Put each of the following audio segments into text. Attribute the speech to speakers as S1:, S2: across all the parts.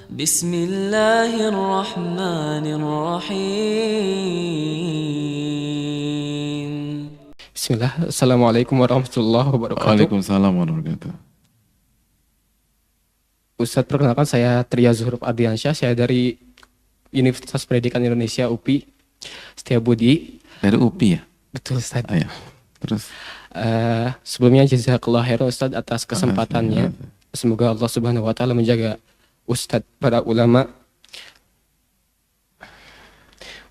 S1: Bismillahirrahmanirrahim.
S2: Bismillah, Assalamualaikum warahmatullahi wabarakatuh.
S3: Waalaikumsalam warahmatullahi wabarakatuh.
S2: Ustadz, perkenalkan saya Tria Zuhur Ardiansyah, saya dari Universitas Pendidikan Indonesia UPI Setiabudi.
S3: Dari UPI ya?
S2: Betul Ustadz.
S3: Ayo. Terus?
S2: Sebelumnya jazakallah khairan Ustadz atas kesempatannya. Semoga Allah Subhanahu wa Ta'ala menjaga Ustadz, para ulama.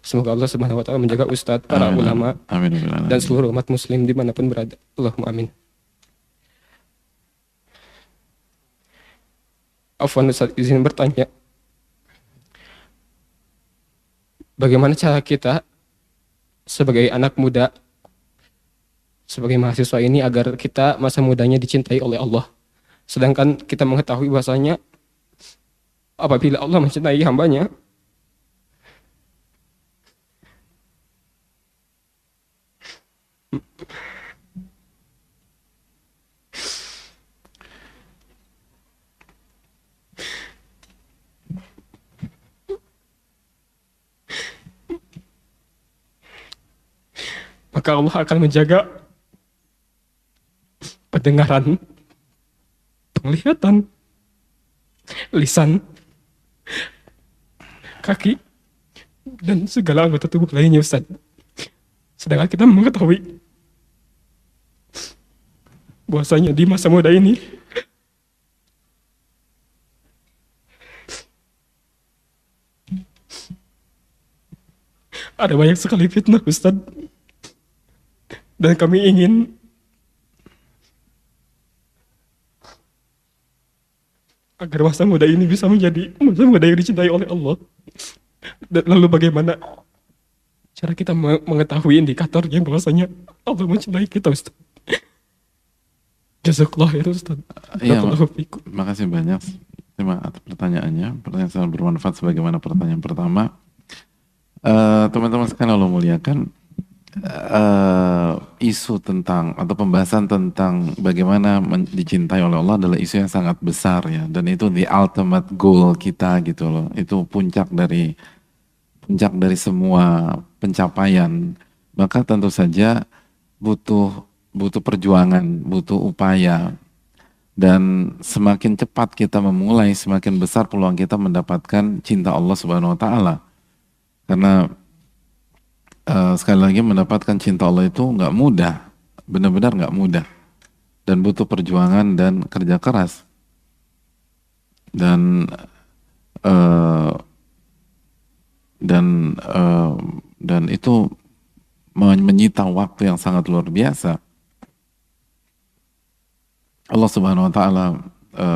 S2: Semoga Allah Subhanahu wa Ta'ala menjaga Ustadz, para ulama,
S3: amin,
S2: dan seluruh umat muslim dimanapun berada. Allahumma amin. Afwan Ustadz, izin bertanya. Bagaimana cara kita sebagai anak muda, sebagai mahasiswa ini agar kita masa mudanya dicintai oleh Allah? Sedangkan kita mengetahui bahwasanya apabila Allah mencintai hambanya, maka Allah akan menjaga pendengaran, penglihatan, lisan, kaki, dan segala anggota tubuh lainnya, Ustaz. Sedangkan kita mengetahui bahwasanya di masa muda ini ada banyak sekali fitnah, Ustaz. Dan kami ingin agar masa muda ini bisa menjadi masa muda yang dicintai oleh Allah. Dan lalu bagaimana cara kita mengetahui indikator yang bahwasanya Allah mencintai kita, Ustaz? Jazakallah ya, Ustaz.
S3: Iya, makasih banyak. Terima atas pertanyaannya. Pertanyaan sangat bermanfaat sebagaimana pertanyaan pertama. Teman-teman sekalian Allah muliakan, isu tentang atau pembahasan tentang bagaimana dicintai oleh Allah adalah isu yang sangat besar ya, dan itu the ultimate goal kita gitu loh. Itu puncak dari semua pencapaian. Maka tentu saja butuh perjuangan, butuh upaya, dan semakin cepat kita memulai, semakin besar peluang kita mendapatkan cinta Allah Subhanahu wa Ta'ala. Karena sekali lagi, mendapatkan cinta Allah itu nggak mudah, benar-benar nggak mudah, dan butuh perjuangan dan kerja keras, dan itu menyita waktu yang sangat luar biasa. Allah Subhanahu wa Ta'ala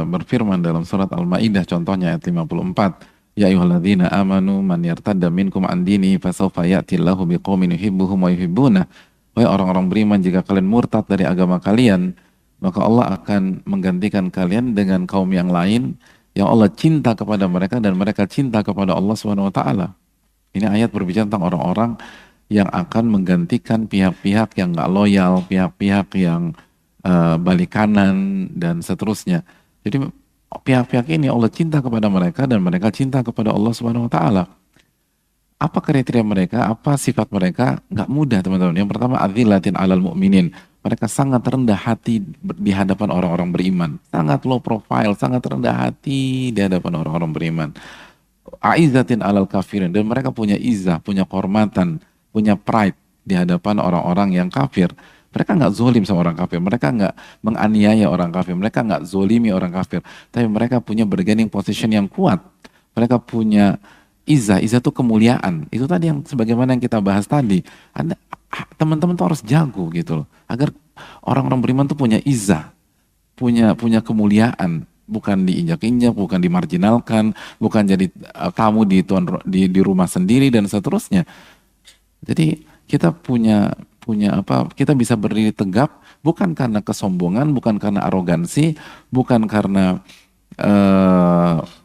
S3: berfirman dalam surat Al-Maidah, contohnya ayat 54, ya ayyuhalladzina amanu man yartadda minkum an dinihi fasawfa ya'tillahu biqaumin yuhibbuhum wa yuhibbunah. Wahai orang-orang beriman, jika kalian murtad dari agama kalian, maka Allah akan menggantikan kalian dengan kaum yang lain yang Allah cinta kepada mereka dan mereka cinta kepada Allah Subhanahu wa Ta'ala. Ini ayat berbicara tentang orang-orang yang akan menggantikan pihak-pihak yang nggak loyal, pihak-pihak yang balik kanan dan seterusnya. Jadi pihak-pihak ini Allah cinta kepada mereka dan mereka cinta kepada Allah Subhanahu wa Ta'ala. Apa kriteria mereka? Apa sifat mereka? Nggak mudah, teman-teman. Yang pertama, adzillatin 'alal mu'minin. Mereka sangat rendah hati di hadapan orang-orang beriman. Sangat low profile, sangat rendah hati di hadapan orang-orang beriman. A'izzatin 'alal kafirin. Dan mereka punya izzah, punya kehormatan, punya pride di hadapan orang-orang yang kafir. Mereka nggak zolim sama orang kafir, mereka nggak menganiaya orang kafir, mereka nggak zolimi orang kafir, tapi mereka punya bargaining position yang kuat. Mereka punya izzah itu kemuliaan. Itu tadi yang sebagaimana yang kita bahas tadi. Teman-teman tuh harus jago gitu loh, agar orang-orang beriman tuh punya izzah, punya kemuliaan, bukan diinjak-injak, bukan dimarginalkan, bukan jadi tamu di rumah sendiri dan seterusnya. Jadi kita punya kita bisa berdiri tegap bukan karena kesombongan, bukan karena arogansi, bukan karena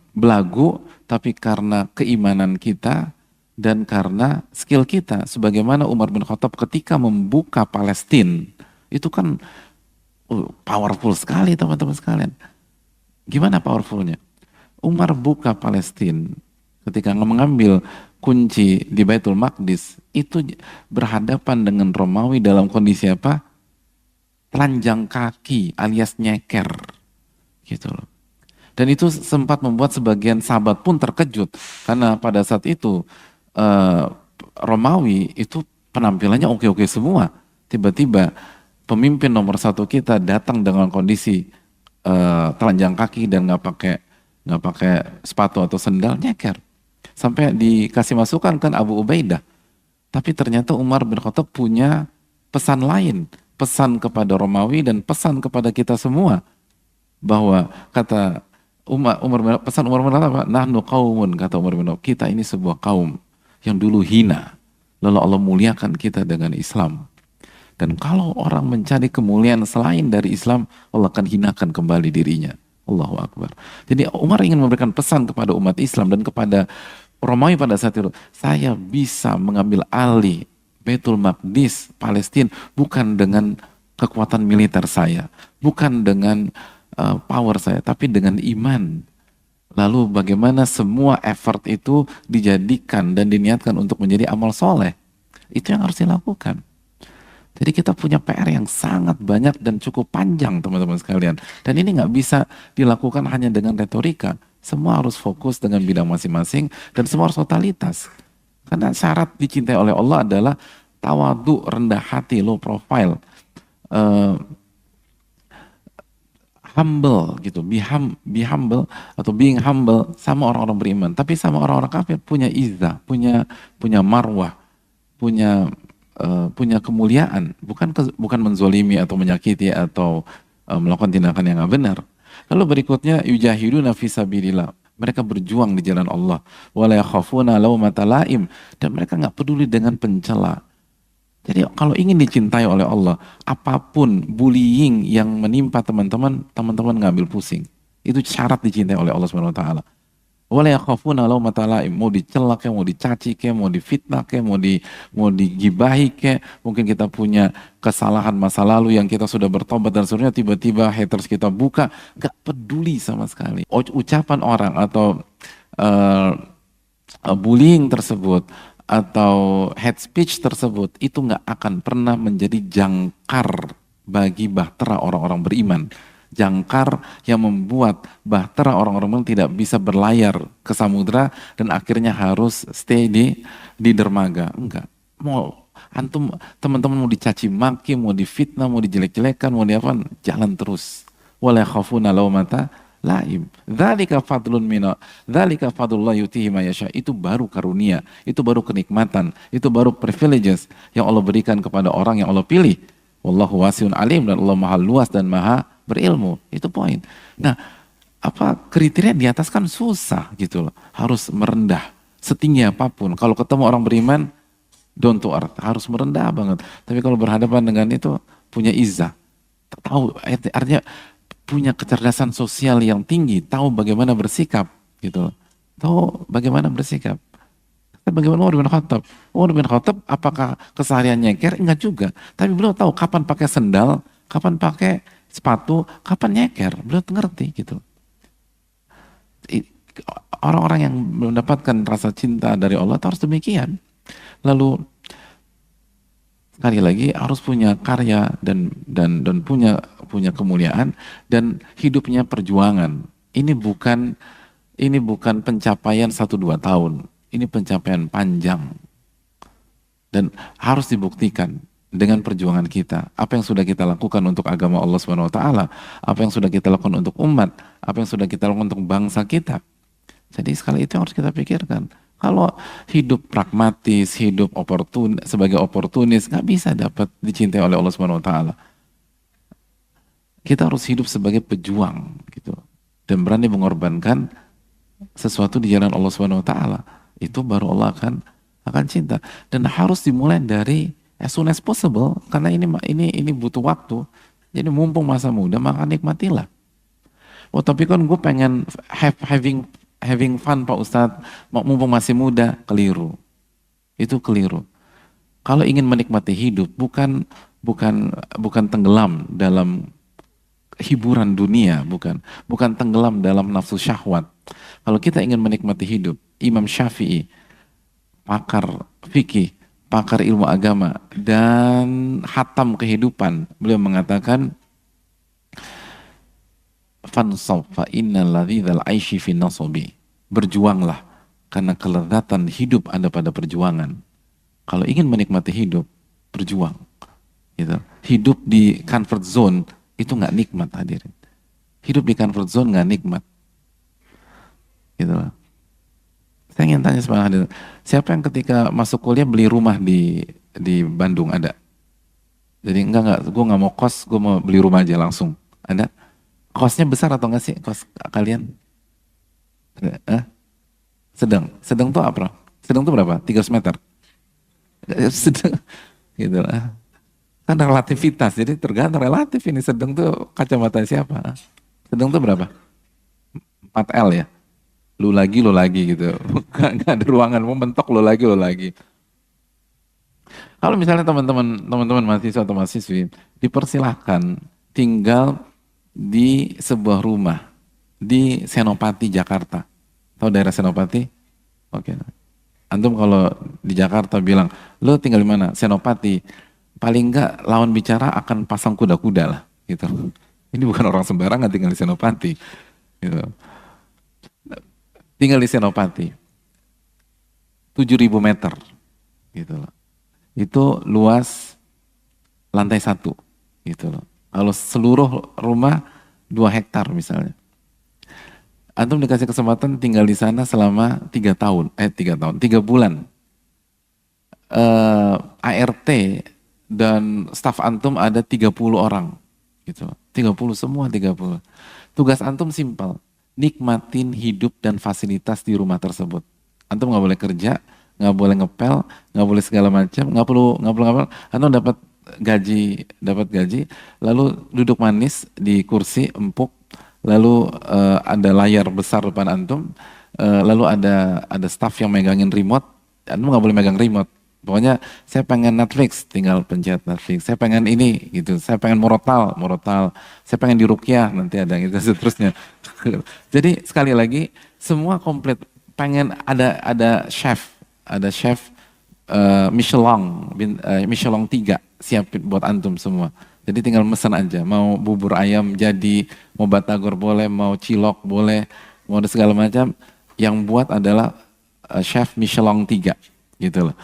S3: belagu, tapi karena keimanan kita dan karena skill kita. Sebagaimana Umar bin Khattab ketika membuka Palestina, itu kan powerful sekali, teman-teman sekalian. Gimana powerfulnya? Umar buka Palestina ketika mengambil kunci di Baitul Maqdis itu berhadapan dengan Romawi dalam kondisi apa? Telanjang kaki alias nyeker gitu loh. Dan itu sempat membuat sebagian sahabat pun terkejut karena pada saat itu Romawi itu penampilannya oke-oke semua. Tiba-tiba pemimpin nomor satu kita datang dengan kondisi telanjang kaki dan nggak pakai sepatu atau sendal, nyeker. Sampai dikasih masukan kan Abu Ubaidah. Tapi ternyata Umar bin Khattab punya pesan lain, pesan kepada Romawi dan pesan kepada kita semua bahwa kata pesan Umar bin Khattab apa? Nahnu qaumun, kata Umar bin Khattab, kita ini sebuah kaum yang dulu hina, lalu Allah muliakan kita dengan Islam. Dan kalau orang mencari kemuliaan selain dari Islam, Allah akan hinakan kembali dirinya. Allahu Akbar. Jadi Umar ingin memberikan pesan kepada umat Islam dan kepada Romawi pada saat itu, saya bisa mengambil alih Baitul Maqdis, Palestina, bukan dengan kekuatan militer saya, bukan dengan power saya, tapi dengan iman. Lalu bagaimana semua effort itu dijadikan dan diniatkan untuk menjadi amal soleh. Itu yang harus dilakukan. Jadi kita punya PR yang sangat banyak dan cukup panjang teman-teman sekalian. Dan ini nggak bisa dilakukan hanya dengan retorika. Semua harus fokus dengan bidang masing-masing dan semua harus totalitas. Karena syarat dicintai oleh Allah adalah tawadu, rendah hati, low profile, humble gitu, be humble atau being humble sama orang-orang beriman. Tapi sama orang-orang kafir punya izzah, punya marwah, punya kemuliaan, bukan menzolimi atau menyakiti atau melakukan tindakan yang nggak benar. Lalu berikutnya yujahiduna fi sabilillah. Mereka berjuang di jalan Allah. Wala yakhafuna laumata laim, dan mereka nggak peduli dengan pencela. Jadi kalau ingin dicintai oleh Allah, apapun bullying yang menimpa teman-teman nggak ambil pusing. Itu syarat dicintai oleh Allah Subhanahu wa taala. Wala yakhafuna laumata laim, mau dicela kayak, mau dicaci kayak, mau difitnah kayak, mau digibahi kayak, mungkin kita punya kesalahan masa lalu yang kita sudah bertobat dan seterusnya, tiba-tiba haters kita buka, gak peduli sama sekali. Ucapan orang atau bullying tersebut atau hate speech tersebut itu gak akan pernah menjadi jangkar bagi bahtera orang-orang beriman. Jangkar yang membuat bahtera orang-orang beriman tidak bisa berlayar ke samudra dan akhirnya harus stay di dermaga. Enggak. Mau antum teman-teman mau dicaci maki, mau difitnah, mau dijelek-jelekan, mau diapa, jalan terus. Wala yakhafuna laumata laim. Dzalika fadlun mina, dzalika fadlullah yutihi may yasha. Itu baru karunia, itu baru kenikmatan, itu baru privileges yang Allah berikan kepada orang yang Allah pilih. Wallahu wasi'un alim, dan Allah Maha luas dan Maha berilmu. Itu poin. Nah, apa kriteria di atas kan susah gitu loh. Harus merendah setinggi apapun. Kalau ketemu orang beriman, down to earth, harus merendah banget. Tapi kalau berhadapan dengan itu punya izzah. Tahu artinya punya kecerdasan sosial yang tinggi, tahu bagaimana bersikap gitu loh. Tahu bagaimana bersikap. Bagaimana Umar bin Khattab? Umar bin Khattab apakah kesehariannya nyeker? Enggak juga. Tapi beliau tahu kapan pakai sendal, kapan pakai sepatu, kapan nyeker. Beliau ngerti gitu. Orang-orang yang mendapatkan rasa cinta dari Allah harus demikian. Lalu sekali lagi harus punya karya dan punya kemuliaan dan hidupnya perjuangan. Ini bukan pencapaian 1-2 tahun. Ini pencapaian panjang dan harus dibuktikan dengan perjuangan kita. Apa yang sudah kita lakukan untuk agama Allah Subhanahu wa taala, apa yang sudah kita lakukan untuk umat, apa yang sudah kita lakukan untuk bangsa kita. Jadi sekali itu yang harus kita pikirkan. Kalau hidup pragmatis, hidup sebagai oportunis, nggak bisa dapat dicintai oleh Allah Subhanahu wa taala. Kita harus hidup sebagai pejuang gitu dan berani mengorbankan sesuatu di jalan Allah Subhanahu wa taala. Itu baru Allah akan cinta, dan harus dimulai dari as soon as possible karena ini butuh waktu. Jadi mumpung masa muda maka nikmatilah. Oh tapi kan gue pengen having fun Pak Ustadz, mumpung masih muda. Keliru. Itu keliru. Kalau ingin menikmati hidup bukan tenggelam dalam hiburan dunia, bukan tenggelam dalam nafsu syahwat. Kalau kita ingin menikmati hidup, Imam Syafi'i, pakar fikih, pakar ilmu agama dan hatam kehidupan, beliau mengatakan fansab fa innal ladzizal aishi fi nasabi. Berjuanglah karena kelezatan hidup ada pada perjuangan. Kalau ingin menikmati hidup, berjuang. Gitu. Hidup di comfort zone itu nggak nikmat, hadirin. Hidup di comfort zone nggak nikmat. Gitu lah. Saya ingin tanya sama hadirin, siapa yang ketika masuk kuliah beli rumah di Bandung, ada? Jadi enggak, gue nggak mau kos, gue mau beli rumah aja langsung. Ada? Kosnya besar atau enggak sih kos kalian? Sedang tuh apa? Sedang tuh berapa? 300 meter? Sedang, gitu lah. Kan relativitas, jadi tergantung relatif ini. Sedang tuh kacamata siapa? Sedang tuh berapa? 4L ya? Lu lagi gitu. Nggak ada ruangan, mau mentok lu lagi. Kalau misalnya teman-teman mahasiswa atau mahasiswi dipersilahkan tinggal di sebuah rumah di Senopati, Jakarta. Tahu daerah Senopati? Oke. Antum kalau di Jakarta bilang, lo tinggal di mana? Senopati. Paling enggak lawan bicara akan pasang kuda-kuda lah, gitu. Ini bukan orang sembarangan tinggal di Senopati. Gitu. Tinggal di Senopati. 7.000 meter. Gitu loh. Itu luas lantai 1. Gitu loh. Kalau seluruh rumah 2 hektar misalnya. Antum dikasih kesempatan tinggal di sana selama 3 bulan. ART dan staf antum ada 30 orang. Gitu. 30. Tugas antum simpel. Nikmatin hidup dan fasilitas di rumah tersebut. Antum nggak boleh kerja, nggak boleh ngepel, nggak boleh segala macam, nggak perlu. Antum dapat gaji, lalu duduk manis di kursi empuk, lalu ada layar besar depan antum, lalu ada staff yang megangin remote, antum nggak boleh megang remote. Pokoknya saya pengen Netflix, tinggal pencet Netflix. Saya pengen ini gitu, saya pengen Morotal. Saya pengen di Rukyah, nanti ada gitu seterusnya. Jadi sekali lagi semua komplit. Pengen ada chef Michelin 3 siapin buat antum semua. Jadi tinggal mesen aja, mau bubur ayam jadi, mau batagor boleh, mau cilok boleh, mau ada segala macam. Yang buat adalah chef Michelin 3 gitu loh.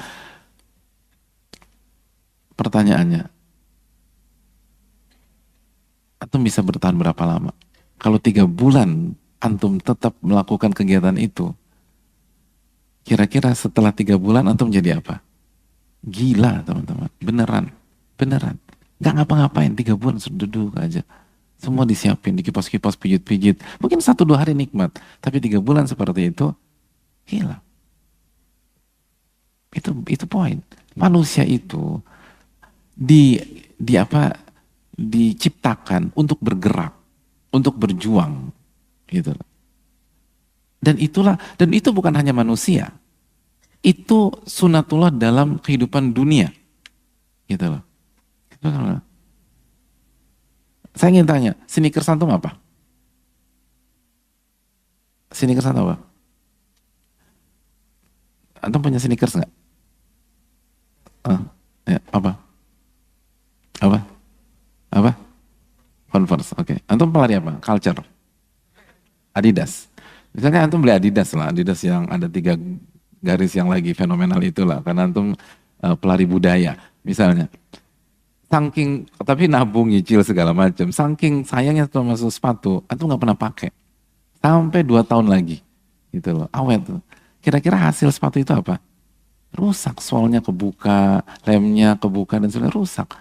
S3: Pertanyaannya, antum bisa bertahan berapa lama? Kalau 3 bulan antum tetap melakukan kegiatan itu, kira-kira setelah 3 bulan antum jadi apa? Gila teman-teman, beneran. Gak ngapa-ngapain, 3 bulan duduk aja. Semua disiapin, dikipas-kipas, pijit-pijit. Mungkin 1-2 hari nikmat, tapi 3 bulan seperti itu, gila. Itu poin. Manusia itu diciptakan untuk bergerak, untuk berjuang, gitu. Dan itu bukan hanya manusia, itu sunatullah dalam kehidupan dunia, gitu loh. Saya ingin tanya, sneakers antum apa? Sneakers antum apa? Antum punya sneakers nggak? Ya, apa? Converse, oke. Antum pelari apa? Culture. Adidas. Misalnya antum beli Adidas lah, Adidas yang ada 3 garis yang lagi fenomenal itulah, karena antum pelari budaya, misalnya. Tapi nabung, nyicil segala macam. Saking sayangnya setelah masuk sepatu, antum nggak pernah pakai. Sampai 2 tahun lagi, gitu loh, awet tuh. Kira-kira hasil sepatu itu apa? Rusak, soalnya kebuka, lemnya kebuka dan sebagainya, rusak.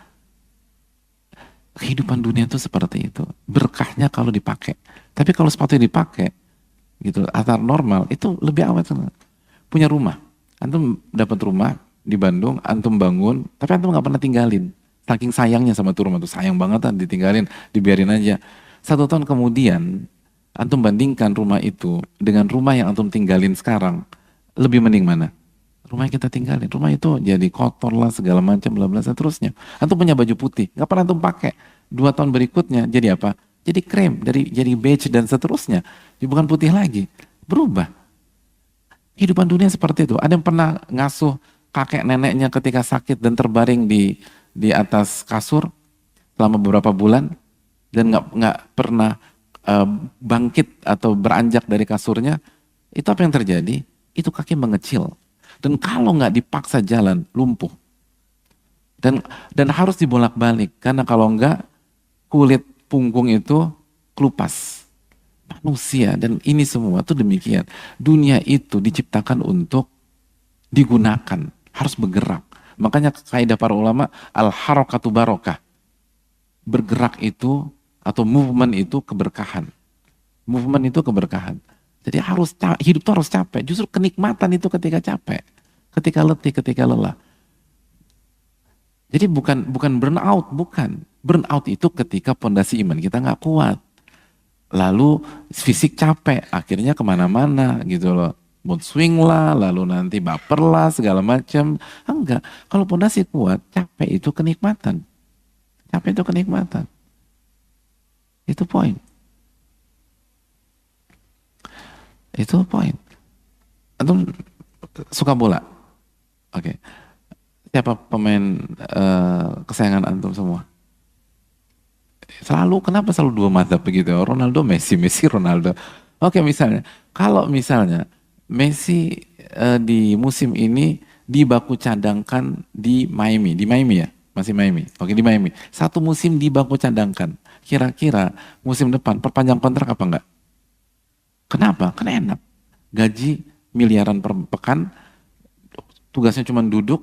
S3: Kehidupan dunia itu seperti itu. Berkahnya kalau dipakai. Tapi kalau sepatu dipakai, gitu, atau normal, itu lebih awet. Punya rumah, antum dapat rumah di Bandung, antum bangun, tapi antum nggak pernah tinggalin. Saking sayangnya sama tuh rumah tuh, sayang banget kan, ditinggalin, dibiarin aja. 1 tahun kemudian, antum bandingkan rumah itu dengan rumah yang antum tinggalin sekarang, lebih mending mana? Rumah yang kita tinggalin, rumah itu jadi kotor lah, segala macam, bla bla seterusnya. Antum punya baju putih, nggak pernah antum pakai. 2 tahun berikutnya jadi apa? jadi krem, jadi beige dan seterusnya. Jadi bukan putih lagi, berubah. Kehidupan dunia seperti itu. Ada yang pernah ngasuh kakek neneknya ketika sakit dan terbaring di atas kasur selama beberapa bulan dan nggak pernah bangkit atau beranjak dari kasurnya? Itu apa yang terjadi? Itu kaki mengecil. Dan kalau nggak dipaksa jalan, lumpuh. Dan harus dibolak-balik karena kalau nggak kulit punggung itu kelupas. Manusia dan ini semua tuh demikian. Dunia itu diciptakan untuk digunakan, harus bergerak. Makanya kaidah para ulama al-harakatu barokah. Bergerak itu atau movement itu keberkahan. Movement itu keberkahan. Jadi hidup itu harus capek. Justru kenikmatan itu ketika capek, ketika letih, ketika lelah. Jadi bukan burnout, bukan. Burnout itu ketika pondasi iman kita nggak kuat. Lalu fisik capek, akhirnya kemana-mana gitu loh. Mood swing lah, lalu nanti baper lah, segala macam. Enggak, kalau pondasi kuat, capek itu kenikmatan. Capek itu kenikmatan. Itu poin. Itu poin. Antum suka bola? Oke. Siapa pemain kesayangan antum semua? Kenapa selalu dua mazhab begitu? Ronaldo, Messi, Ronaldo. Oke, misalnya, kalau misalnya Messi di musim ini dibaku cadangkan di Miami ya? Masih Miami. Oke, di Miami. Satu musim dibaku cadangkan. Kira-kira musim depan perpanjang kontrak apa enggak? Kenapa? Karena enak. Gaji miliaran per pekan, tugasnya cuma duduk,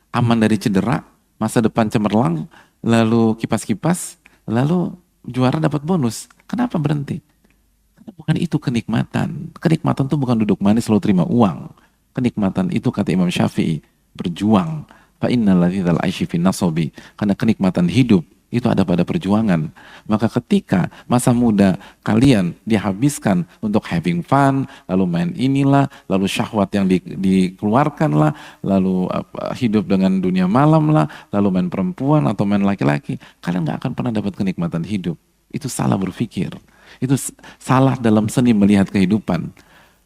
S3: aman dari cedera, masa depan cemerlang, lalu kipas-kipas, lalu juara dapat bonus. Kenapa berhenti? Karena bukan itu kenikmatan. Kenikmatan itu bukan duduk manis lalu terima uang. Kenikmatan itu kata Imam Syafi'i, berjuang. Fa innal ladzal aishi fin nasabi. Karena kenikmatan hidup itu ada pada perjuangan. Maka ketika masa muda kalian dihabiskan untuk having fun, lalu main inilah, lalu syahwat yang dikeluarkan lah, lalu hidup dengan dunia malam lah, lalu main perempuan atau main laki-laki, kalian nggak akan pernah dapat kenikmatan hidup. Itu salah berpikir. Itu salah dalam seni melihat kehidupan.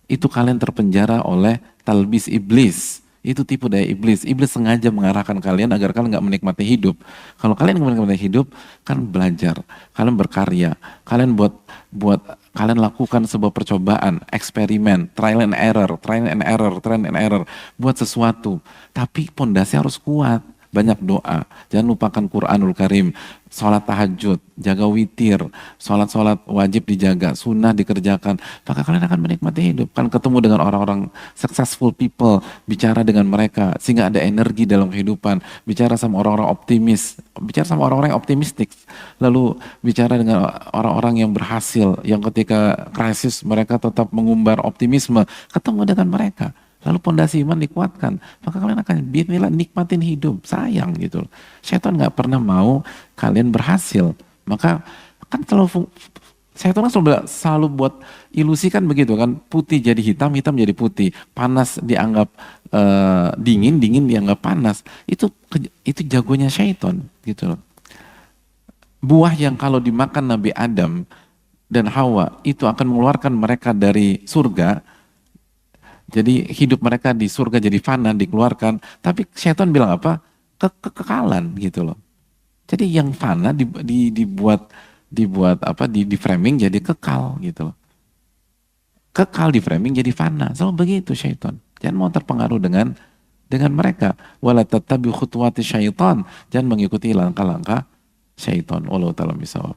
S3: Itu kalian terpenjara oleh talbis iblis. Itu tipu daya iblis. Iblis sengaja mengarahkan kalian agar kalian nggak menikmati hidup. Kalau kalian menikmati hidup, kan belajar, kalian berkarya, kalian buat kalian lakukan sebuah percobaan, eksperimen, trial and error, buat sesuatu. Tapi pondasi harus kuat. Banyak doa, jangan lupakan Quranul Karim, sholat tahajud, jaga witir, sholat wajib dijaga, sunnah dikerjakan, maka kalian akan menikmati hidup. Kan ketemu dengan orang-orang successful people, bicara dengan mereka, sehingga ada energi dalam kehidupan, bicara sama orang-orang optimis, bicara sama orang-orang yang optimistik, lalu bicara dengan orang-orang yang berhasil, yang ketika krisis mereka tetap mengumbar optimisme, ketemu dengan mereka. Lalu pondasi iman dikuatkan, maka kalian akan nikmatin hidup, sayang gitu. Syaitan nggak pernah mau kalian berhasil, maka kan syaitan selalu buat ilusi kan begitu kan, putih jadi hitam, hitam jadi putih, panas dianggap dingin dianggap panas. Itu jagonya syaitan gitu loh. Buah yang kalau dimakan Nabi Adam dan Hawa itu akan mengeluarkan mereka dari surga. Jadi hidup mereka di surga jadi fana, dikeluarkan. Tapi syaitan bilang apa? Kekekalan gitu loh. Jadi yang fana dibuat di framing jadi kekal gitu loh. Kekal di framing jadi fana. Selalu begitu syaitan. Jangan mau terpengaruh dengan mereka. Wala tattabi khutuwati syaitan. Jangan mengikuti langkah-langkah syaitan. Wallahu ta'ala bisawab.